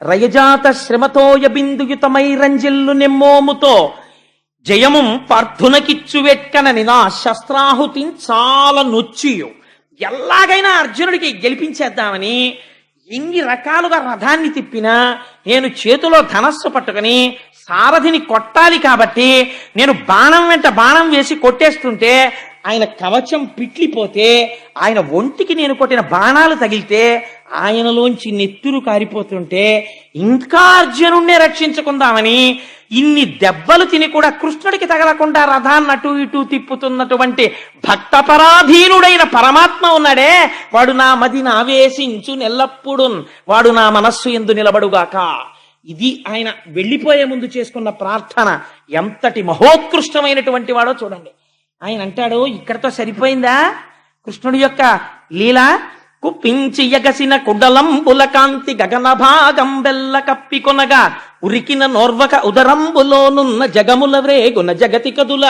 రయజాత శ్రమతోయ బిందుయుతమై రంజిల్లు నెమ్మోముతో జయము పార్థునకిచ్చు వెట్కనని నా శస్త్రాహుతిని చాలా నొచ్చియు. ఎలాగైనా అర్జునుడికి గెలిపించేద్దామని ఎన్ని రకాలుగా రథాన్ని తిప్పినా నేను చేతిలో ధనస్సు పట్టుకుని సారథిని కొట్టాలి కాబట్టి నేను బాణం వెంట బాణం వేసి కొట్టేస్తుంటే ఆయన కవచం పిట్లిపోతే ఆయన ఒంటికి నేను కొట్టిన బాణాలు తగిలితే ఆయనలోంచి నెత్తురు కారిపోతుంటే ఇంకా అర్జునుడినే రక్షించుకుందామని ఇన్ని దెబ్బలు తిని కూడా కృష్ణుడికి తగలకుండా రథాన్ని అటు ఇటు తిప్పుతున్నటువంటి భక్తపరాధీనుడైన పరమాత్మ ఉన్నాడే, వాడు నా మదిని ఆవేశించు నెల్లప్పుడు, వాడు నా మనస్సు యందు నిలబడుగాక. ఇది ఆయన వెళ్ళిపోయే ముందు చేసుకున్న ప్రార్థన. ఎంతటి మహోత్కృష్టమైనటువంటి వాడో చూడండి. ఆయన అంటాడు, ఇక్కడతో సరిపోయిందా కృష్ణుడి యొక్క లీల? కుప్పించి ఎగసిన కుండలంబుల కాంతి గగన భాగం బెల్ల కప్పికొనగా ఉరికిన నోర్వక ఉదరంబులోనున్న జగముల వ్రేగున జగతి కదుల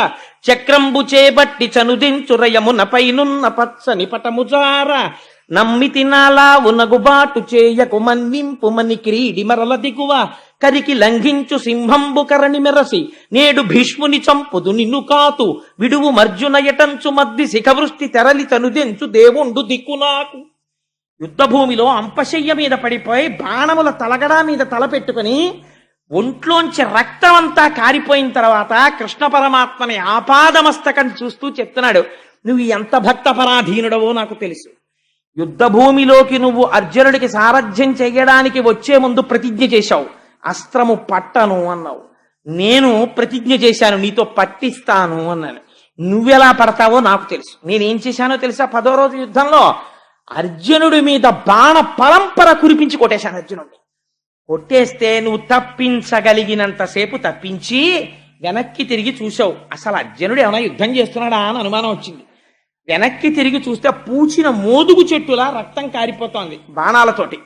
చక్రంబు చేబట్టి చనుదించురయమున పైనున్న పచ్చని పటముజార నమ్మితి నాలా ఉనగుబాటు చేయకు మన్నింపు మని క్రీడి మరల దిగువ కరికి లంఘించు సింహంబు కరణి మెరసి నేడు భీష్ముని చంపుదు నిన్ను కాతు విడువు మర్జున ఎటంచు మద్ది శిఖవృష్టి తెరలి తనుదెంచు దేవుండు దిక్కు నాకు. యుద్ధభూమిలో అంపశయ్య మీద పడిపోయి బాణముల తలగడా మీద తల పెట్టుకుని ఒంట్లోంచి రక్తం అంతా కారిపోయిన తర్వాత కృష్ణ పరమాత్మని ఆపాదమస్తకం చూస్తూ చెప్తున్నాడు, నువ్వు ఎంత భక్తపరాధీనుడవో నాకు తెలుసు. యుద్ధభూమిలోకి నువ్వు అర్జునుడికి సారథ్యం చెయ్యడానికి వచ్చే ముందు ప్రతిజ్ఞ చేశావు, అస్త్రము పట్టను అన్నావు. నేను ప్రతిజ్ఞ చేశాను, నీతో పట్టిస్తాను అన్నాను. నువ్వెలా పడతావో నాకు తెలుసు. నేనేం చేశానో తెలుసా? 10వ రోజు యుద్ధంలో అర్జునుడి మీద బాణ పరంపర కురిపించి కొట్టేశాను. అర్జునుడిని కొట్టేస్తే నువ్వు తప్పించగలిగినంతసేపు తప్పించి వెనక్కి తిరిగి చూసావు. అసలు అర్జునుడు ఏమైనా యుద్ధం చేస్తున్నాడా అని అనుమానం వచ్చింది. వెనక్కి తిరిగి చూస్తే పూచిన మోదుగు చెట్టులా రక్తం కారిపోతోంది బాణాలతోటి.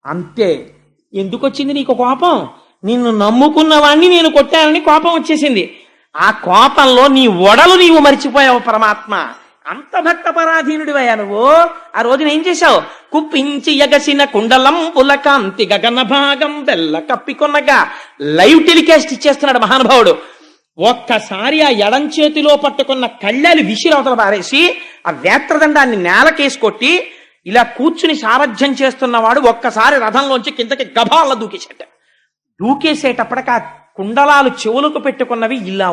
అంతే. ఎందుకు వచ్చింది నీకు కోపం? నిన్ను నమ్ముకున్న వాణ్ణి నేను కొట్టానని కోపం వచ్చేసింది. ఆ కోపంలో నీ ఒడలు నీవు మరిచిపోయావు పరమాత్మ. అంత భక్తపరాధీనుడివయ్యా నువ్వు. ఆ రోజున ఏం చేశావు? కుప్పించి ఎగసిన కుండలం పులకాంతి గగన భాగం బెల్ల కప్పికొన్నగా లైవ్ టెలికాస్ట్ ఇచ్చేస్తున్నాడు మహానుభావుడు. ఒక్కసారి ఆ ఎడం చేతిలో పట్టుకున్న కళ్ళాలు విసిరవతల పారేసి ఆ వేత్రదండాన్ని నేలకేసి కొట్టి ఇలా కూర్చుని సారథ్యం చేస్తున్నవాడు ఒక్కసారి రథంలోంచి కిందకి గభాల దూకేసేట. దూకేసేటప్పటికి ఆ కుండలాలు చెవులకు పెట్టుకున్నవి ఇలా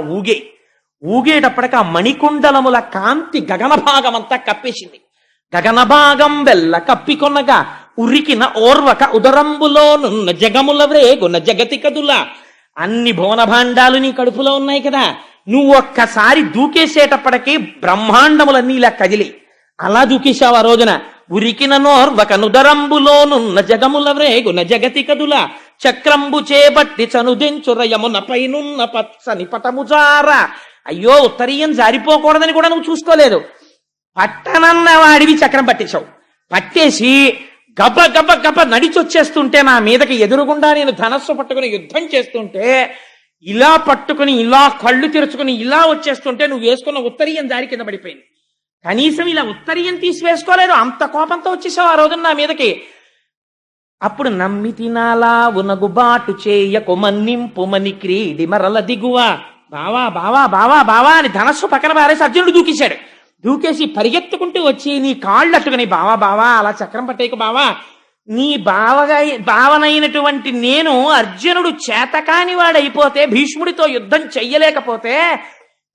ఊగేటప్పటికి ఆ మణికుండలముల కాంతి గగన భాగం అంతా కప్పేసింది. గగన భాగం వెల్ల కప్పికొన్నగా ఉరికిన ఓర్వక ఉదరంబులోనున్న జగముల వ్రేగున జగతి కదుల. అన్ని భువన భాండాలు నీ కడుపులో ఉన్నాయి కదా, నువ్వు ఒక్కసారి దూకేసేటప్పటికీ బ్రహ్మాండములన్నీ ఇలా కదిలి అలా దూకేశావు ఆ రోజున. ఉరికిన నోర్వక నుదరంబులోనున్న జగముల వ్రేగున జగతి కదుల చక్రంబు చేబట్టి చనుదెంచురయమున పైనున్న పచ్చని పటముజార. అయ్యో, ఉత్తరీయం జారిపోకూడదని కూడా నువ్వు చూసుకోలేదు. పట్టనన్న వాడివి చక్రం పట్టేశావు. పట్టేసి గబ గబ గబ నడిచొచ్చేస్తుంటే నా మీదకి ఎదురుగుండా నేను ధనస్సు పట్టుకుని యుద్ధం చేస్తుంటే ఇలా పట్టుకుని ఇలా కళ్ళు తెరుచుకుని ఇలా వచ్చేస్తుంటే నువ్వు వేసుకున్న ఉత్తరీయం జారి కింద పడిపోయింది. కనీసం ఇలా ఉత్తరీయం తీసి వేసుకోలేదు. అంత కోపంతో వచ్చేసావు ఆ రోజున నా మీదకి. అప్పుడు నమ్మి తినాలా ఉనగుబాటు చేయకు మన్నింపు మని క్రీడి మరల దిగువ. బావా బావా బావా బావా అని ధనస్సు పక్కన పారేసి అర్జునుడు దూకేశాడు. దూకేసి పరిగెత్తుకుంటూ వచ్చి నీ కాళ్ళు అట్టుకుని బావా బావా అలా చక్రం పట్టేయకు బావా, నీ భావనైనటువంటి నేను అర్జునుడు చేతకాని వాడైపోతే భీష్ముడితో యుద్ధం చెయ్యలేకపోతే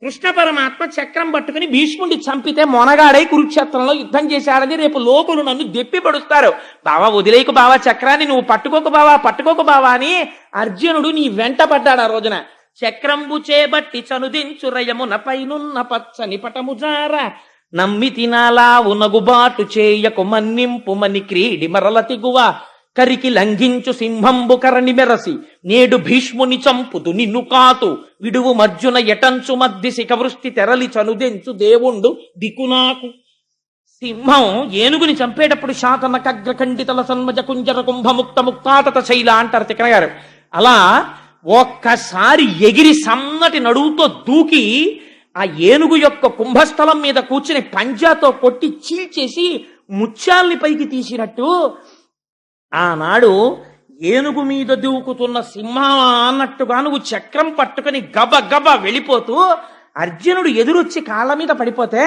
కృష్ణ పరమాత్మ చక్రం పట్టుకుని భీష్ముడి చంపితే మొనగాడై కురుక్షేత్రంలో యుద్ధం చేశాడని రేపు లోకులు నన్ను దెప్పి పడుస్తారు. బావా వదిలేకు బావా చక్రాన్ని, నువ్వు పట్టుకోకు బావా అని అర్జునుడు నీ వెంట పడ్డాడు ఆ రోజున. చక్రంబు చేబట్టి చనుదించురయమున పైనున్న పచ్చని పటముజార నమ్మి తినాలా ఉనగుబాటు చేయకు మన్నింపు మని క్రీడి మరల తిగువ కరికి లంఘించు సింహంబు కరణి మెరసి నేడు భీష్ముని చంపుదు నిన్ను కాతు విడువు మర్జున ఎటంచు మద్ది శిఖవృష్టి తెరలి చనుదెంచు దేవుండు దిక్కునాకు. సింహం ఏనుగుని చంపేటప్పుడు శాతన కగ్ర ఖండితల సన్మజ కుంజర కుంభముక్త ముక్తాతత శైల అంటారు తిక్కన గారు. అలా ఒక్కసారి ఎగిరి సన్నటి నడువుతో దూకి ఆ ఏనుగు యొక్క కుంభస్థలం మీద కూర్చుని పంజాతో కొట్టి చీల్చేసి ముత్యాల్ని పైకి తీసినట్టు ఆనాడు ఏనుగు మీద దూకుతున్న సింహం అన్నట్టుగా నువ్వు చక్రం పట్టుకుని గబ గబ వెళ్ళిపోతూ అర్జునుడు ఎదురొచ్చి కాళ్ళ మీద పడిపోతే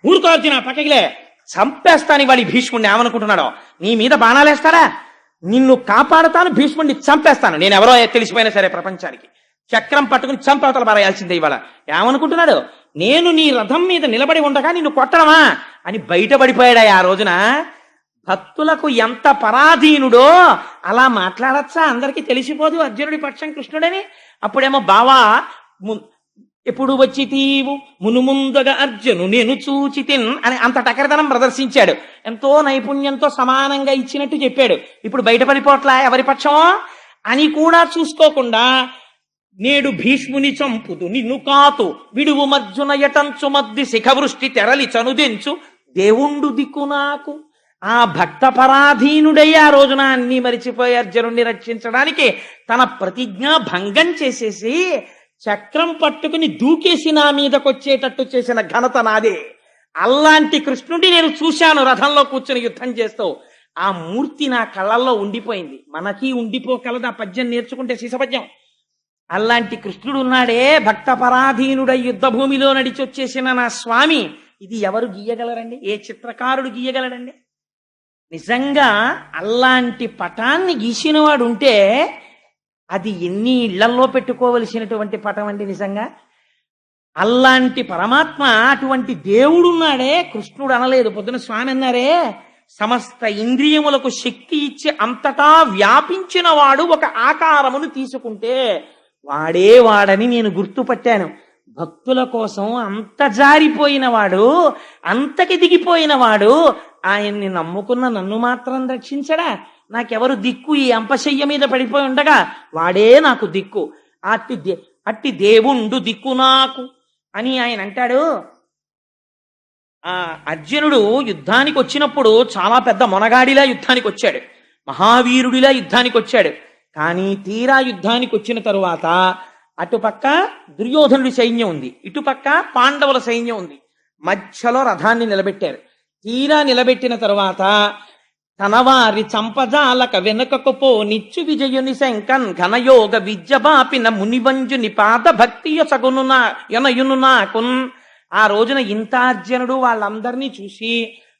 ఊరుకో అర్జున పక్కకిలే చంపేస్తాను వాడి భీష్ముడిని ఏమనుకుంటున్నాడో, నీ మీద బాణాలేస్తాడా, నిన్ను కాపాడతాను, భీష్ముడిని చంపేస్తాను, నేను ఎవరో తెలిసిపోయినా సరే ప్రపంచానికి, చక్రం పట్టుకుని చంపవతల పారేయాల్సిందే ఇవాళ, ఏమనుకుంటున్నాడు, నేను నీ రథం మీద నిలబడి ఉండగా నిన్ను కొట్టడమా అని బయటపడిపోయాడా ఆ రోజున. భక్తులకు ఎంత పరాధీనుడో అలా మాట్లాడచ్చా, అందరికీ తెలిసిపోదు అర్జునుడి పక్షం కృష్ణుడని. అప్పుడేమో బావా ఎప్పుడు వచ్చి తీవు మునుముందుగా అర్జును నేను చూచితిన్ అని అంత టకరదనం ప్రదర్శించాడు, ఎంతో నైపుణ్యంతో సమానంగా ఇచ్చినట్టు చెప్పాడు. ఇప్పుడు బయటపడిపోట్లా ఎవరి పక్షమో అని కూడా చూసుకోకుండా నేడు భీష్ముని చంపుదు నిన్ను కాతు విడువు మర్జున యటంచు మద్ది శిఖవృష్టి తెరలి చనుదెంచు దేవుండు దిక్కు నాకు. ఆ భక్త పరాధీనుడై ఆ రోజున అన్ని మరిచిపోయి అర్జునుడిని రక్షించడానికి తన ప్రతిజ్ఞ భంగం చేసేసి చక్రం పట్టుకుని దూకేసి నా మీదకొచ్చేటట్టు చేసిన ఘనత నాదే. అలాంటి కృష్ణుడి నేను చూశాను రథంలో కూర్చుని యుద్ధం చేస్తూ. ఆ మూర్తి నా కళ్ళల్లో ఉండిపోయింది. మనకి ఉండిపోగలదు ఆ పద్యం నేర్చుకుంటే శిశపద్యం. అలాంటి కృష్ణుడు ఉన్నాడే, భక్త పరాధీనుడై యుద్ధ భూమిలో నడిచి వచ్చేసిన నా స్వామి. ఇది ఎవరు గీయగలరండి? ఏ చిత్రకారుడు గీయగలడండి? నిజంగా అలాంటి పటాన్ని గీసిన వాడు ఉంటే అది ఎన్ని ఇళ్లల్లో పెట్టుకోవలసినటువంటి పటం అండి నిజంగా. అలాంటి పరమాత్మ, అటువంటి దేవుడున్నాడే, కృష్ణుడు అనలేదు. పొద్దున స్వామి అన్నారే, సమస్త ఇంద్రియములకు శక్తి ఇచ్చి అంతటా వ్యాపించిన వాడు ఒక ఆకారమును తీసుకుంటే వాడే వాడని నేను గుర్తుపట్టాను. భక్తుల కోసం అంత జారిపోయిన వాడు, అంతకి దిగిపోయిన వాడు, ఆయన్ని నమ్ముకున్న నన్ను మాత్రం రక్షించడా? నాకెవరు దిక్కు? ఈ అంపశయ్య మీద పడిపోయి ఉండగా వాడే నాకు దిక్కు. అట్టి దేవుండు దిక్కు నాకు అని ఆయన అంటాడు. ఆ అర్జునుడు యుద్ధానికి వచ్చినప్పుడు చాలా పెద్ద మొనగాడిలా యుద్ధానికి వచ్చాడు, మహావీరుడిలా యుద్ధానికి వచ్చాడు. కానీ తీరా యుద్ధానికి వచ్చిన తరువాత అటుపక్క దుర్యోధనుడి సైన్యం ఉంది, ఇటుపక్క పాండవుల సైన్యం ఉంది. మధ్యలో రథాన్ని నిలబెట్టారు. తీరా నిలబెట్టిన తరువాత తనవారి చంపజాలక వెనుకకు నిచ్చు విజయుని శంకన్ ఘనయోగ విద్య బాపిన మునివంజుని పాద భక్తి యొనయును నాకున్. ఆ రోజున ఇంతార్జునుడు వాళ్ళందరినీ చూసి,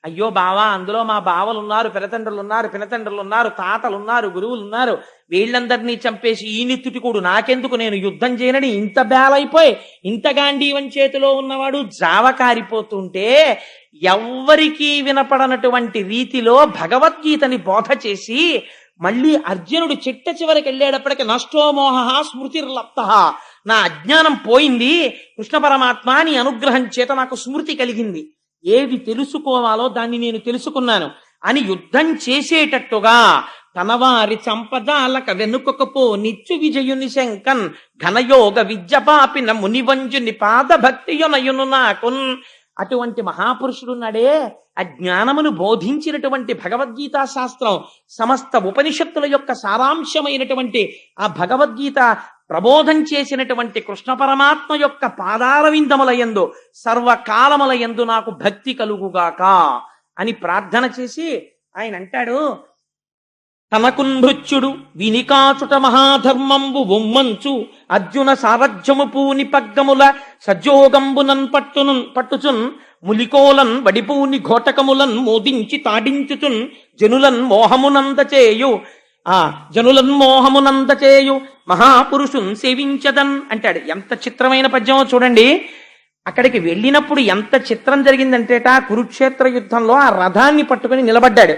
అయ్యో బావా, అందులో మా బావలున్నారు, పెనతండ్రులున్నారు, పినతండ్రులున్నారు, తాతలున్నారు, గురువులున్నారు, వీళ్ళందరినీ చంపేసి ఈ నిత్తుటికుడు నాకెందుకు, నేను యుద్ధం చేయనని ఇంత బేలైపోయి ఇంత గాంధీవం చేతిలో ఉన్నవాడు జావకారిపోతుంటే ఎవ్వరికీ వినపడనటువంటి రీతిలో భగవద్గీతని బోధ చేసి మళ్ళీ అర్జునుడు చిట్ట చివరికి వెళ్ళేటప్పటికి నష్టోమోహ స్మృతిర్లప్త, నా అజ్ఞానం పోయింది, కృష్ణ పరమాత్మ నీ అనుగ్రహం చేత నాకు స్మృతి కలిగింది, ఏది తెలుసుకోవాలో దాన్ని నేను తెలుసుకున్నాను అని యుద్ధం చేసేటట్టుగా తనవారి చంపజాలక వెనుకకు నిచ్చు విజయుని శంకన్ ఘనయోగ విద్య పాపిన మునివంజుని పాద భక్తి యొనయును నాకున్. అటువంటి మహాపురుషుడున్నాడే, అజ్ఞానమును బోధించినటువంటి భగవద్గీతా శాస్త్రం, సమస్త ఉపనిషత్తుల యొక్క సారాంశమైనటువంటి ఆ భగవద్గీత ప్రబోధం చేసినటువంటి కృష్ణ పరమాత్మ యొక్క పాదార విందములయందు సర్వకాలములయందు నాకు భక్తి కలుగుగాక అని ప్రార్థన చేసి ఆయన అంటాడు, తనకున్భృత్యుడు వినికాచుట మహాధర్మంబు ఉమ్మంచు అర్జున సారథ్యము పూని పగ్గముల సజోగంబునన్ పట్టుచున్ ములికోలన్ వడిపూని ఘోటకములన్ మోదించి తాడించుచున్ జనులన్ మోహమునందచేయు మహాపురుషున్ సేవించదన్ అంటాడు. ఎంత చిత్రమైన పద్యమో చూడండి. అక్కడికి వెళ్ళినప్పుడు ఎంత చిత్రం జరిగిందంటేట, కురుక్షేత్ర యుద్ధంలో ఆ రథాన్ని పట్టుకుని నిలబడ్డాడు.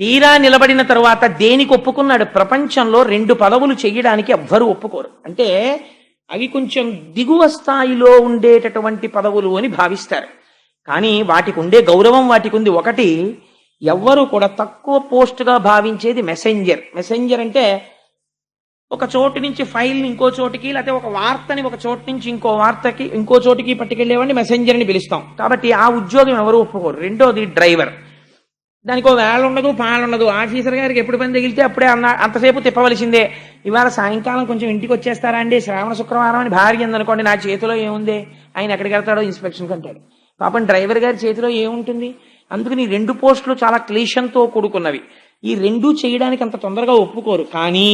తీరా నిలబడిన తరువాత దేనికి ఒప్పుకున్నాడు? ప్రపంచంలో 2 పదవులు చెయ్యడానికి ఎవ్వరూ ఒప్పుకోరు. అంటే అవి కొంచెం దిగువ స్థాయిలో ఉండేటటువంటి పదవులు అని భావిస్తారు. కానీ వాటికి ఉండే గౌరవం వాటికి ఉంది. ఒకటి, ఎవ్వరూ కూడా తక్కువ పోస్టుగా భావించేది మెసెంజర్. మెసెంజర్ అంటే ఒక చోటు నుంచి ఫైల్ని ఇంకో చోటికి, లేకపోతే ఒక వార్తని ఒక చోటు నుంచి ఇంకో చోటికి పట్టుకెళ్లేవాడిని మెసెంజర్ అని పిలుస్తాం. కాబట్టి ఆ ఉద్యోగం ఎవరు ఒప్పుకోరు. రెండోది డ్రైవర్. దానికి ఒక వేళ ఉండదు, పాలుండదు. ఆఫీసర్ గారికి ఎప్పుడు పని తగిలితే అప్పుడే అంతసేపు తిప్పవలసిందే. ఇవాళ సాయంకాలం కొంచెం ఇంటికి వచ్చేస్తారా అండి, శ్రావణ శుక్రవారం అని భార్య ఉందనుకోండి, నా చేతిలో ఏముంది, ఆయన ఎక్కడికి వెళ్తాడో ఇన్స్పెక్షన్కి అంటాడు. పాపం డ్రైవర్ గారి చేతిలో ఏముంటుంది? అందుకని 2 పోస్టులు చాలా క్లేశంతో కూడుకున్నవి. ఈ రెండూ చేయడానికి అంత తొందరగా ఒప్పుకోరు. కానీ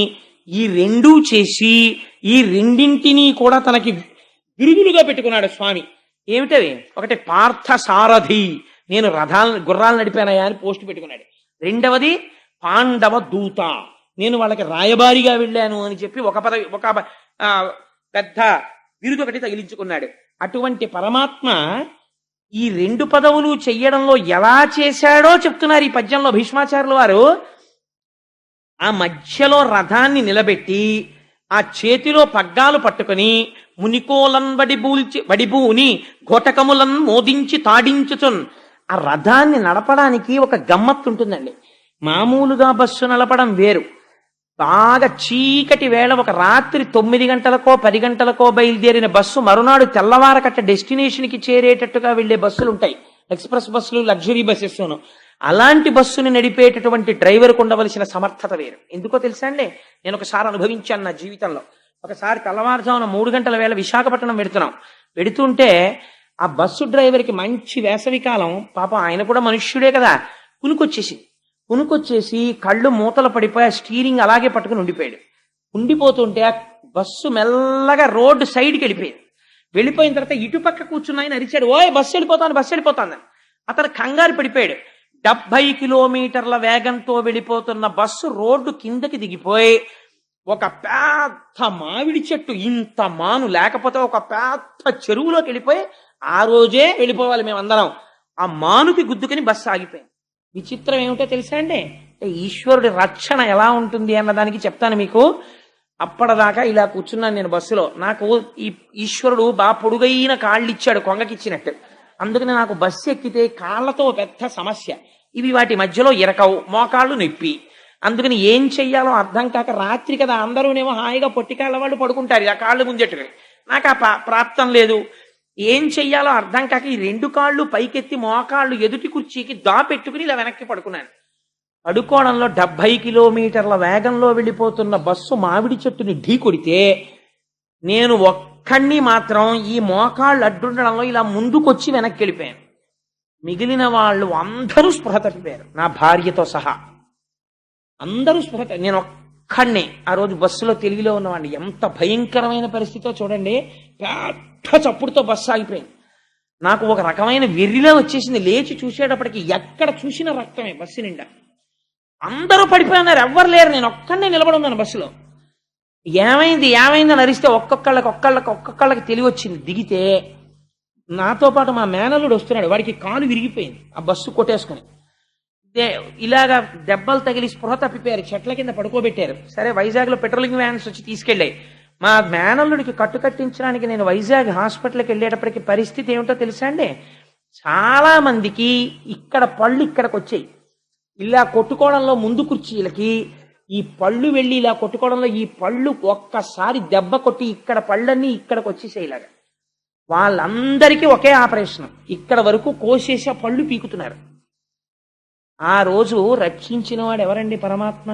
ఈ రెండూ చేసి ఈ రెండింటినీ కూడా తనకి బిరుదులుగా పెట్టుకున్నాడు స్వామి. ఏమిటవి? ఒకటి పార్థ సారథి, నేను గుర్రాలు నడిపానయా అని పోస్ట్ పెట్టుకున్నాడు. రెండవది పాండవ దూత, నేను వాళ్ళకి రాయబారిగా వెళ్ళాను అని చెప్పి ఒక పెద్ద బిరుదు ఒకటి తగిలించుకున్నాడు. అటువంటి పరమాత్మ ఈ రెండు పదవులు చెయ్యడంలో ఎలా చేశాడో చెప్తున్నారు ఈ పద్యంలో భీష్మాచార్యుల వారు. ఆ మధ్యలో రథాన్ని నిలబెట్టి ఆ చేతిలో పగ్గాలు పట్టుకుని మునికోలన్ వడిబూని ఘోటకములన్ మోదించి తాడించుచున్. ఆ రథాన్ని నడపడానికి ఒక గమ్మత్తు ఉంటుందండి. మామూలుగా బస్సు నడపడం వేరు. బాగా చీకటి వేళ ఒక రాత్రి 9 గంటలకో 10 గంటలకో బయలుదేరిన బస్సు మరునాడు తెల్లవారకట్ట డెస్టినేషన్కి చేరేటట్టుగా వెళ్లే బస్సులు ఉంటాయి, ఎక్స్ప్రెస్ బస్సులు, లగ్జరీ బస్సెస్. అలాంటి బస్సుని నడిపేటటువంటి డ్రైవర్కు ఉండవలసిన సమర్థత వేరు. ఎందుకో తెలుసా అండి, నేను ఒకసారి అనుభవించాను నా జీవితంలో. ఒకసారి తెల్లవారుజామున 3 గంటల వేళ విశాఖపట్నం వెడుతుంటే ఆ బస్సు డ్రైవర్కి మంచి వేసవికాలం, పాపం ఆయన కూడా మనుష్యుడే కదా, పునుకొచ్చేసి కళ్ళు మూతలు పడిపోయి స్టీరింగ్ అలాగే పట్టుకుని ఉండిపోతుంటే ఆ బస్సు మెల్లగా రోడ్డు సైడ్కి వెళ్ళిపోయిన తర్వాత ఇటుపక్క కూర్చున్న ఆయన అరిచాడు, ఓయ్ బస్సు వెళ్ళిపోతాను. అతను కంగారు పడిపోయాడు. 70 కిలోమీటర్ల వేగంతో వెళ్ళిపోతున్న బస్సు రోడ్డు కిందకి దిగిపోయి ఒక పెద్ద మామిడి చెట్టు ఇంత మాను లేకపోతే ఒక పెద్ద చెరువులోకి వెళ్ళిపోయి ఆ రోజే వెళ్ళిపోవాలి మేమందరం. ఆ మానుకి గుద్దుకుని బస్సు ఆగిపోయింది. విచిత్రం ఏమిటో తెలుసా అండి, ఈశ్వరుడి రక్షణ ఎలా ఉంటుంది అన్నదానికి చెప్తాను మీకు. అప్పటిదాకా ఇలా కూర్చున్నాను నేను బస్సులో. నాకు ఈ ఈశ్వరుడు బాగా పొడుగైన కాళ్ళు ఇచ్చాడు, కొంగకిచ్చినట్టు. అందుకని నాకు బస్సు ఎక్కితే కాళ్ళతో పెద్ద సమస్య. ఇవి వాటి మధ్యలో ఇరకవు, మోకాళ్ళు నొప్పి. అందుకని ఏం చెయ్యాలో అర్థం కాక, రాత్రి కదా అందరూనేమో హాయిగా పొట్టికాళ్ళ వాళ్ళు పడుకుంటారు ఆ కాళ్ళు ముందెట్టుకుని. నాకు ఆ ప్రాప్తం లేదు. ఏం చెయ్యాలో అర్థం కాక ఈ 2 కాళ్ళు పైకెత్తి మోకాళ్ళు ఎదుటి కుర్చీకి పెట్టుకుని ఇలా వెనక్కి పడుకున్నాను. పడుకోవడంలో 70 కిలోమీటర్ల వేగంలో వెళ్ళిపోతున్న బస్సు మామిడి చెట్టుని ఢీ కొడితే నేను ఒక్కడిని మాత్రం ఈ మోకాళ్ళు అడ్డుండడంలో ఇలా ముందుకొచ్చి వెనక్కి వెళ్ళిపోయాను. మిగిలిన వాళ్ళు అందరూ స్పృహ తప్పిపోయారు, నా భార్యతో సహా అందరూ స్పృహ. నేను ఒక్కడినే ఆ రోజు బస్సులో తెలుగులో ఉన్నవాడిని. ఎంత భయంకరమైన పరిస్థితితో చూడండి. పెద్ద చప్పుడుతో బస్సు ఆగిపోయింది. నాకు ఒక రకమైన వెర్రిలో వచ్చేసింది. లేచి చూసేటప్పటికి ఎక్కడ చూసిన రక్తమే బస్సు నిండా. అందరూ పడిపోయినారు, ఎవ్వరు లేరు. నేను ఒక్కడనే నిలబడి ఉన్నాను బస్సులో. ఏమైంది అని అరిస్తే ఒక్కొక్కళ్ళకి తెలివి వచ్చింది. దిగితే నాతో పాటు మా మేనల్లుడు వస్తున్నాడు, వాడికి కాలు విరిగిపోయింది ఆ బస్సు కొట్టేసుకుని. ఇలాగా దెబ్బలు తగిలి స్పృహ తప్పిపోయారు, చెట్ల కింద పడుకోబెట్టారు. సరే వైజాగ్లో పెట్రోలింగ్ వ్యాన్స్ వచ్చి తీసుకెళ్ళాయి. మా మేనల్లుడికి కట్టించడానికి నేను వైజాగ్ హాస్పిటల్కి వెళ్ళేటప్పటికి పరిస్థితి ఏమిటో తెలుసా అండి, చాలా మందికి ఇక్కడ పళ్ళు ఇక్కడికి వచ్చాయి. ఇలా కొట్టుకోవడంలో ముందు కుర్చీలకి ఈ పళ్ళు వెళ్ళి ఇలా కొట్టుకోవడంలో ఈ పళ్ళు ఒక్కసారి దెబ్బ కొట్టి ఇక్కడ పళ్ళన్నీ ఇక్కడికి వచ్చేసాయి. ఇలాగా వాళ్ళందరికీ ఒకే ఆపరేషన్, ఇక్కడ వరకు కోసేసి ఆ పళ్ళు పీకుతున్నారు. ఆ రోజు రక్షించిన వాడు ఎవరండి? పరమాత్మ.